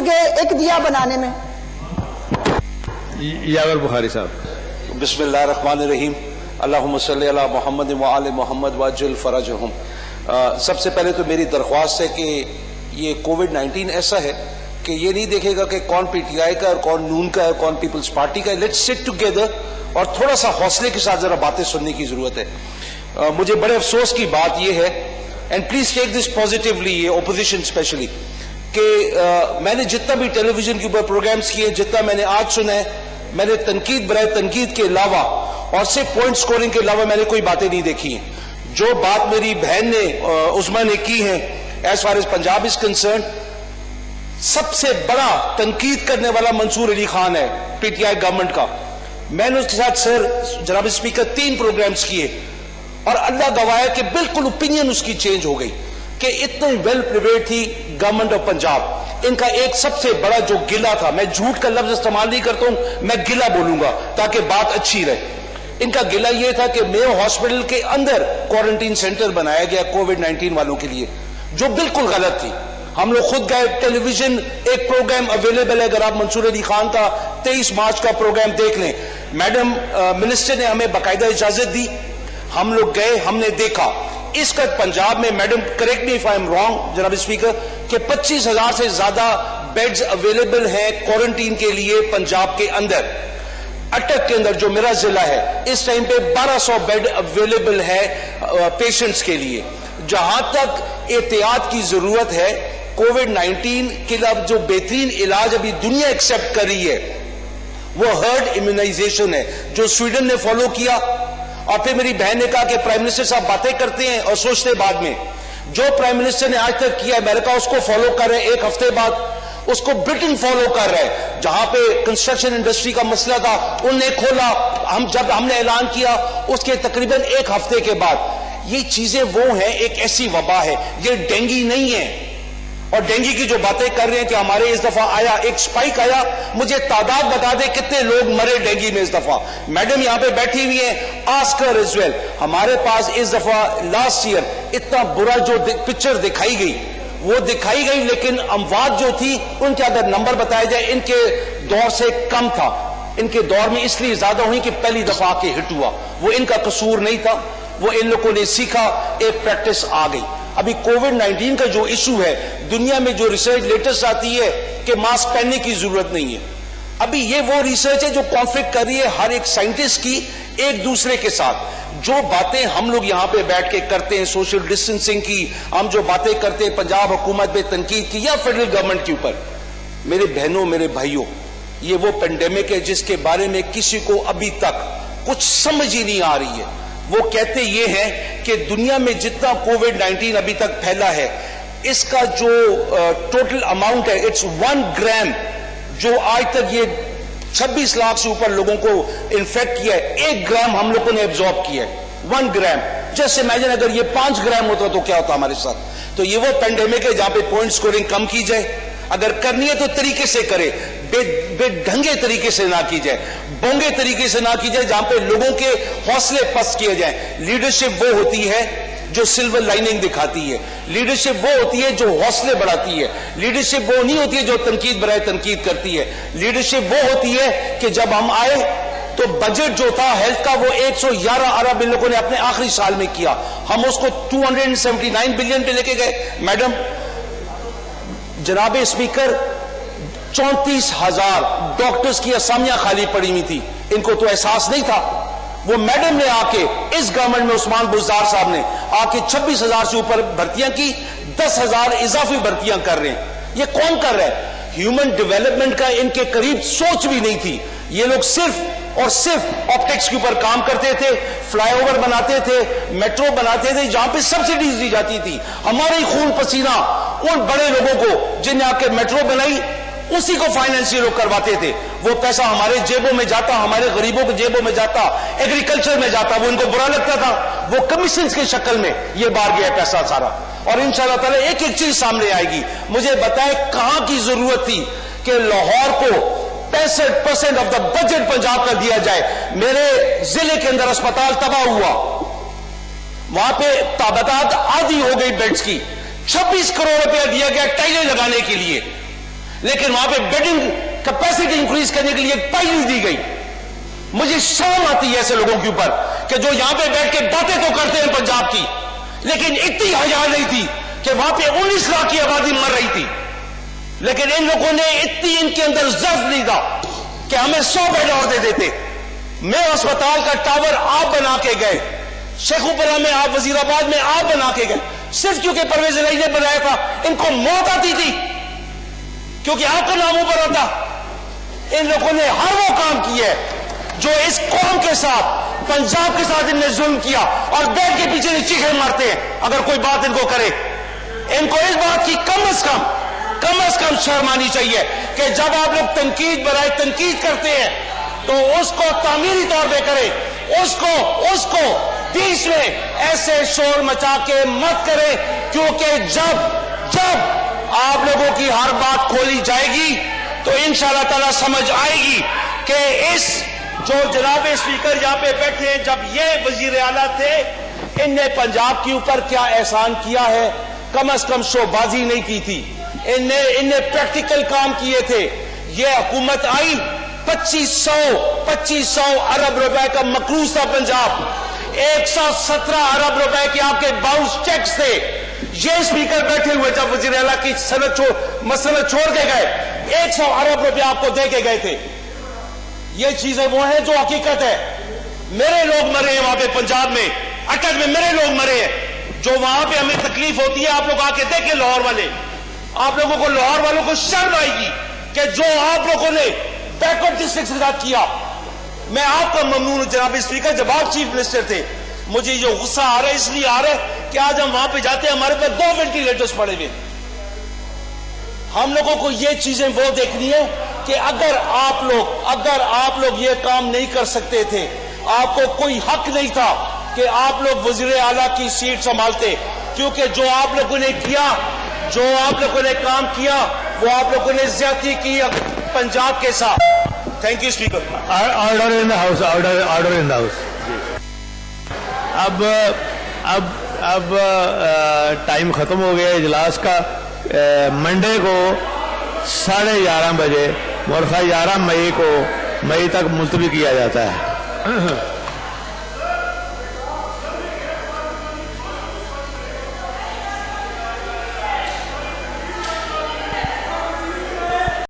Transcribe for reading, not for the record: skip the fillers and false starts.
گئے ایک دیا بنانے میں. یاور بخاری صاحب. بسم اللہ الرحمن الرحیم. اللہم صلی علی محمد وآل محمد وعجل فرجہم. سب سے پہلے تو میری درخواست ہے کہ یہ کووڈ-19 ایسا ہے کہ یہ نہیں دیکھے گا کہ کون پی ٹی آئی کا اور کون نون کا ہے کون پیپلز پارٹی کا ہے. لیٹس سٹ ٹوگیدر اور تھوڑا سا حوصلے کے ساتھ ذرا باتیں سننے کی ضرورت ہے. مجھے بڑے افسوس کی بات یہ ہے, and please take this positively, یہ اپوزیشن اسپیشلی, کہ میں نے جتنا بھی ٹیلی ویژن کے اوپر پروگرامز کیے, جتنا میں نے آج سنا ہے, میں نے تنقید برائے تنقید کے علاوہ اور صرف پوائنٹ سکورنگ کے علاوہ میں نے کوئی باتیں نہیں دیکھی ہیں. جو بات میری بہن نے عظما نے کی ہے as far as Punjab is concerned, سب سے بڑا تنقید کرنے والا منصور علی خان ہے پی ٹی آئی گورنمنٹ کا. میں نے اس کے ساتھ سر جناب اسپیکر 3 پروگرامز کیے اور اللہ گواہ ہے کہ بالکل اوپینین اس کی چینج ہو گئی کہ اتنی ویل پریپیئرڈ تھی گورنمنٹ آف پنجاب. ان کا ایک سب سے بڑا جو گلہ تھا, میں جھوٹ کا لفظ استعمال نہیں کرتا ہوں, میں گلہ بولوں گا تاکہ بات اچھی رہے. ان کا گلہ یہ تھا کہ میو ہاسپٹل کے اندر کوارنٹین سینٹر بنایا گیا کووڈ-19 والوں کے لیے, جو بالکل غلط تھی. ہم لوگ خود گئے, ٹیلی ویژن ایک پروگرام اویلیبل ہے, اگر آپ منصور علی خان کا 23 مارچ کا پروگرام دیکھ لیں. میڈم منسٹر نے ہمیں باقاعدہ اجازت دی, ہم لوگ گئے, ہم نے دیکھا. اس کا پنجاب میں, madam correct me if I am wrong جناب اسپیکر, کہ 25,000 سے زیادہ بیڈز اویلیبل ہیں کوارنٹین کے لیے پنجاب کے اندر. اٹک کے اندر جو میرا ضلع ہے, اس ٹائم پہ 1200 بیڈ اویلیبل ہے پیشنٹس کے لیے. جہاں تک احتیاط کی ضرورت ہے, کووڈ-19 کے لیے جو بہترین علاج ابھی دنیا ایکسپٹ کر رہی ہے وہ ہرڈ امیونائزیشن ہے, جو سویڈن نے فالو کیا. اور پھر میری بہن نے کہا کہ پرائم منسٹر صاحب باتیں کرتے ہیں اور سوچتے بعد میں. جو پرائم منسٹر نے آج تک کیا امریکہ اس کو فالو کر رہے ہیں, ایک ہفتے بعد اس کو برٹن فالو کر رہے ہیں. جہاں پہ کنسٹرکشن انڈسٹری کا مسئلہ تھا انہوں نے کھولا, جب ہم نے اعلان کیا اس کے تقریباً ایک ہفتے کے بعد. یہ چیزیں وہ ہیں, ایک ایسی وبا ہے, یہ ڈینگی نہیں ہے. اور ڈینگی کی جو باتیں کر رہے ہیں کہ ہمارے اس دفعہ آیا ایک سپائک آیا, مجھے تعداد بتا دے کتنے لوگ مرے ڈینگی میں اس دفعہ. میڈم یہاں پہ بیٹھی ہوئی ہیں, آسک ہر ایز ویل. ہمارے پاس اس دفعہ لاسٹ ایئر اتنا برا جو پکچر دکھائی گئی وہ دکھائی گئی, لیکن اموات جو تھی ان کے اگر نمبر بتایا جائے ان کے دور سے کم تھا. ان کے دور میں اس لیے زیادہ ہوئی کہ پہلی دفعہ کے ہٹ ہوا, وہ ان کا قصور نہیں تھا, وہ ان لوگوں نے سیکھا, ایک پریکٹس آ گئی. ابھی کووڈ-19 کا جو ایشو ہے, دنیا میں جو ریسرچ لیٹسٹ آتی ہے کہ ماسک پہننے کی ضرورت نہیں ہے. ابھی یہ وہ ریسرچ ہے جو کانفلکٹ کر رہی ہے ہر ایک سائنٹسٹ کی ایک دوسرے کے ساتھ. جو باتیں ہم لوگ یہاں پہ بیٹھ کے کرتے ہیں سوشل ڈسٹینسنگ کی, ہم جو باتیں کرتے ہیں پنجاب حکومت پہ تنقید کی یا فیڈرل گورنمنٹ کے اوپر, میرے بہنوں میرے بھائیوں, یہ وہ پینڈیمک ہے جس کے بارے میں کسی کو ابھی تک کچھ سمجھ ہی نہیں آ رہی ہے. وہ کہتے یہ ہیں کہ دنیا میں جتنا کووڈ-19 ابھی تک پھیلا ہے اس کا جو ٹوٹل اماؤنٹ ہے اٹس 1 گرام, جو آج تک یہ 26 لاکھ سے اوپر لوگوں کو انفیکٹ کیا ہے, 1 گرام ہم لوگوں نے ایبزارب کیا ہے. 1 گرام. جسٹ امیجن اگر یہ 5 گرام ہوتا تو کیا ہوتا ہمارے ساتھ. تو یہ وہ پینڈیمک ہے جہاں پہ پوائنٹ سکورنگ کم کی جائے, اگر کرنی ہے تو طریقے سے کرے, بے ڈھنگے طریقے سے نہ کی جائے, بونگے طریقے سے نہ کی جائے جہاں پہ لوگوں کے حوصلے پست کیے جائیں. لیڈرشپ وہ ہوتی ہے جو سلور لائننگ دکھاتی ہے, لیڈرشپ وہ ہوتی ہے جو حوصلے بڑھاتی ہے, لیڈرشپ وہ نہیں ہوتی ہے جو تنقید برائے تنقید کرتی ہے. لیڈرشپ وہ ہوتی ہے کہ جب ہم آئے تو بجٹ جو تھا ہیلتھ کا وہ 111 ارب ان لوگوں نے اپنے آخری سال میں کیا, ہم اس کو 279 بلین پہ لے کے گئے. میڈم جناب اسپیکر 34,000 ڈاکٹرز کی اسامیاں خالی پڑی ہوئی تھی, ان کو تو احساس نہیں تھا. وہ میڈم نے آ کے اس گورنمنٹ میں عثمان بزدار صاحب نے آ کے 26,000 سے اوپر بھرتیاں کی, 10,000 اضافی بھرتیاں کر رہے ہیں. یہ کون کر رہا ہے؟ ہیومن ڈیولپمنٹ کا ان کے قریب سوچ بھی نہیں تھی. یہ لوگ صرف اور صرف آپٹکس کے اوپر کام کرتے تھے, فلائی اوور بناتے تھے, میٹرو بناتے تھے جہاں پہ سبسڈیز دی جاتی تھی. ہمارے خون پسینہ ان بڑے لوگوں کو جن نے آ کے میٹرو بنائی اسی کو فائنینس لوگ کرواتے تھے. وہ پیسہ ہمارے جیبوں میں جاتا, ہمارے غریبوں کے جیبوں میں جاتا, ایگریکلچر میں جاتا. وہ ان کو برا لگتا تھا, وہ کمیشنز کی شکل میں یہ بار گیا پیسہ سارا. اور انشاءاللہ تعالی ایک ایک چیز سامنے آئے گی. مجھے بتائیں کہاں کی ضرورت تھی کہ لاہور کو 65% آف دا بجٹ پنجاب کا دیا جائے. میرے ضلع کے اندر اسپتال تباہ ہوا, وہاں پہ تعداد آدھی ہو گئی بیڈز کی, 26 کروڑ روپیہ دیا گیا ٹائلیں لگانے کے لیے. لیکن وہاں پہ بیڈنگ کیپیسٹی انکریز کرنے کے لیے ایک پائی نہیں دی گئی. مجھے شرم آتی ہے ایسے لوگوں کے اوپر کہ جو یہاں پہ بیٹھ کے باتیں تو کرتے ہیں پنجاب کی، لیکن اتنی حیا نہیں تھی کہ وہاں پہ 19 لاکھ کی آبادی مر رہی تھی، لیکن ان لوگوں نے اتنی ان کے اندر ضعف نہیں تھا کہ ہمیں 100 بیڈ اور دے دیتے. میں اسپتال کا ٹاور آپ بنا کے گئے، شیخوپورہ میں آپ، وزیر آباد میں آپ بنا کے گئے، صرف کیونکہ پرویز الہی نے بنایا تھا. ان کو موت آتی تھی کیونکہ آپ کا نام اوپر آتا. ان لوگوں نے ہر وہ کام کیا ہے جو اس قوم کے ساتھ، پنجاب کے ساتھ ان نے ظلم کیا، اور بیٹھ کے پیچھے چیخے مارتے ہیں اگر کوئی بات ان کو کرے. ان کو اس بات کی کم از کم شرم آنی چاہیے کہ جب آپ لوگ تنقید برائے تنقید کرتے ہیں تو اس کو تعمیری طور پہ کرے، اس کو بیچ میں ایسے شور مچا کے مت کرے، کیونکہ جب آپ لوگوں کی ہر بات کھولی جائے گی تو انشاءاللہ تعالی سمجھ آئے گی کہ اس جو جناب اسپیکر یہاں پہ بیٹھے ہیں، جب یہ وزیر اعلیٰ تھے، ان نے پنجاب کے اوپر کیا احسان کیا ہے. کم از کم شو بازی نہیں کی تھی، ان نے پریکٹیکل کام کیے تھے. یہ حکومت آئی، 2500 ارب روپے کا مقروض تھا پنجاب، 117 ارب روپے کے آپ کے باؤنس چیکس تھے. یہ اسپیکر بیٹھے ہوئے جب وزیر اعلیٰ کی مسئلہ چھوڑ کے گئے، 100 ارب روپے آپ کو دے کے گئے تھے. یہ چیزیں وہ ہیں جو حقیقت ہے. میرے لوگ مرے ہیں وہاں پہ پنجاب میں، اٹک میں میرے لوگ مرے ہیں. جو وہاں پہ ہمیں تکلیف ہوتی ہے، آپ لوگ آ کے دیکھیں لاہور والے، آپ لوگوں کو، لاہور والوں کو شرم آئے گی کہ جو آپ لوگوں نے بیکورڈ ڈسٹرکٹ کے ساتھ کیا. میں آپ کا ممنون ہوں جناب اسپیکر، جب آپ چیف منسٹر تھے مجھے یہ غصہ آ رہا ہے، اس لیے آ رہا ہے کہ آج ہم وہاں پہ جاتے ہیں، ہمارے پاس 2 وینٹیلیٹرز پڑے ہوئے. ہم لوگوں کو یہ چیزیں وہ دیکھنی ہے کہ اگر آپ لوگ یہ کام نہیں کر سکتے تھے، آپ کو کوئی حق نہیں تھا کہ آپ لوگ وزیر اعلیٰ کی سیٹ سنبھالتے، کیونکہ جو آپ لوگوں نے کیا، جو آپ لوگوں نے کام کیا، وہ آپ لوگوں نے زیادتی کی پنجاب کے ساتھ. Thank you speaker. Order in the house, order in the house. اب ٹائم ختم ہو گیا اجلاس کا. منڈے کو 11:30 بجے، مورخہ 11 مئی کو تک ملتوی کیا جاتا ہے.